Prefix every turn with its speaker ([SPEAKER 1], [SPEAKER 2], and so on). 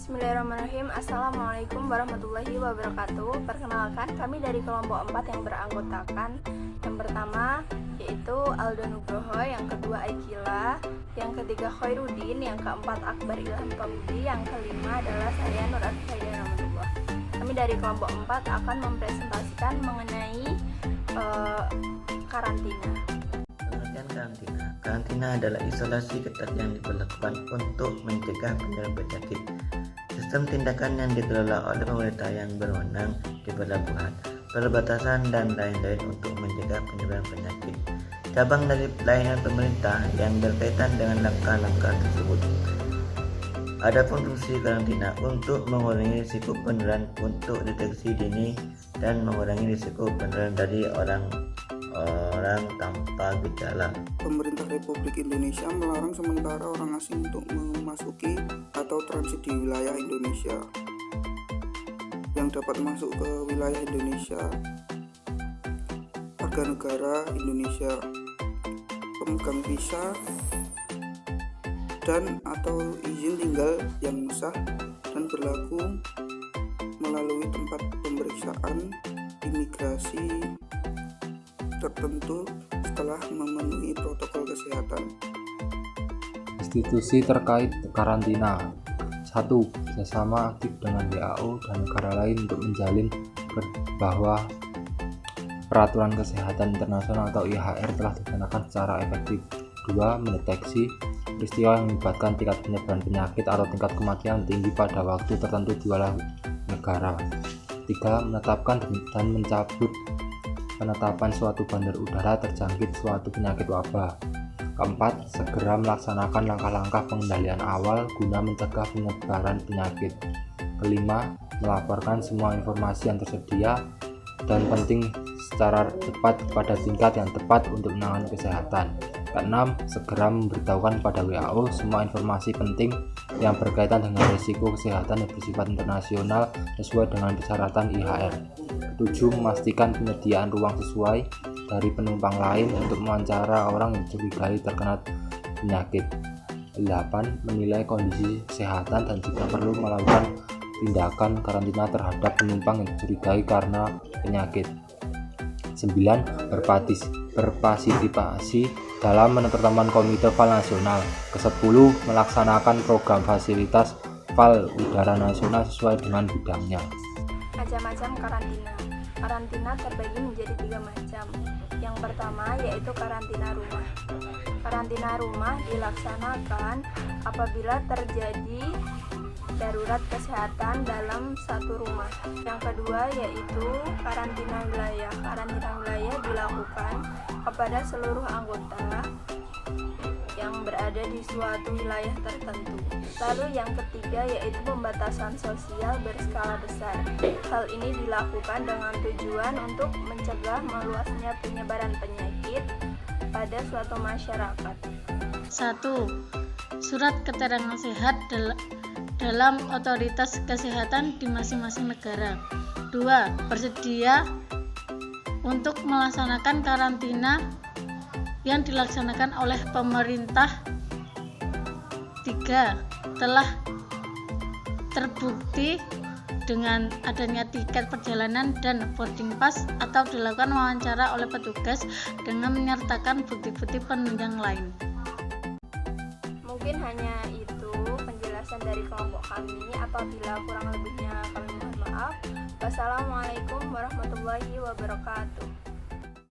[SPEAKER 1] Bismillahirrahmanirrahim. Assalamualaikum warahmatullahi wabarakatuh. Perkenalkan, kami dari kelompok 4 yang beranggotakan yang pertama yaitu Aldo Nugroho, yang kedua Aikila, yang ketiga Khairuddin, yang keempat Akbar Ilham Pambudi, yang kelima adalah saya Nur Arifaya Rahmatullah. Kami dari kelompok 4 akan mempresentasikan mengenai karantina.
[SPEAKER 2] Pengertian karantina. Karantina adalah isolasi ketat yang diberlakukan untuk mencegah penyebaran penyakit. Sistem tindakan yang dikelola oleh pemerintah yang berwenang di pelabuhan, perbatasan, dan lain-lain untuk mencegah penyebaran penyakit. Cabang dari pelayanan pemerintah yang berkaitan dengan langkah-langkah tersebut. Adapun fungsi karantina untuk mengurangi risiko penularan, untuk deteksi dini dan mengurangi risiko penularan dari orang tanpa gejala.
[SPEAKER 3] Pemerintah Republik Indonesia melarang sementara orang asing untuk memasuki atau transit di wilayah Indonesia. Yang dapat masuk ke wilayah Indonesia: warga negara Indonesia, pemegang visa dan atau izin tinggal yang sah dan berlaku melalui tempat pemeriksaan imigrasi tertentu setelah memenuhi protokol kesehatan.
[SPEAKER 4] Institusi terkait karantina: 1. Bersama aktif dengan WHO dan negara lain untuk menjalin bahwa peraturan kesehatan internasional atau IHR telah dilaksanakan secara efektif. 2. Mendeteksi peristiwa yang menyebabkan tingkat penyebaran penyakit atau tingkat kematian tinggi pada waktu tertentu di wilayah negara. 3. Menetapkan dan mencabut penetapan suatu bandar udara terjangkit suatu penyakit wabah. 4. Segera melaksanakan langkah-langkah pengendalian awal guna mencegah penyebaran penyakit. 5. Melaporkan semua informasi yang tersedia dan penting secara cepat pada tingkat yang tepat untuk menangani kesehatan. 6. Segera memberitahukan pada WHO semua informasi penting yang berkaitan dengan risiko kesehatan yang bersifat internasional sesuai dengan persyaratan IHR. 7. Memastikan penyediaan ruang sesuai dari penumpang lain untuk mewawancara orang yang dicurigai terkena penyakit. 8. Menilai kondisi kesehatan dan jika perlu melakukan tindakan karantina terhadap penumpang yang dicurigai karena penyakit. 9. Berpartisipasi dalam penetapan Komite VAL Nasional. 10. Melaksanakan program fasilitas VAL udara nasional sesuai dengan bidangnya.
[SPEAKER 1] Macam-macam karantina. Karantina terbagi menjadi 3 macam. Yang pertama yaitu karantina rumah. Karantina rumah dilaksanakan apabila terjadi darurat kesehatan dalam satu rumah. Yang kedua yaitu karantina wilayah. Karantina wilayah dilakukan kepada seluruh anggota yang berada di suatu wilayah tertentu. Lalu yang ketiga yaitu pembatasan sosial berskala besar. Hal ini dilakukan dengan tujuan untuk mencegah meluasnya penyebaran penyakit pada suatu masyarakat.
[SPEAKER 5] 1. Surat keterangan sehat dalam otoritas kesehatan di masing-masing negara. 2. Bersedia untuk melaksanakan karantina yang dilaksanakan oleh pemerintah. 3. Telah terbukti dengan adanya tiket perjalanan dan boarding pass atau dilakukan wawancara oleh petugas dengan menyertakan bukti-bukti penunjang lain.
[SPEAKER 1] Mungkin hanya itu penjelasan dari kelompok kami. Apabila kurang lebihnya kami mohon maaf. Wassalamualaikum warahmatullahi wabarakatuh.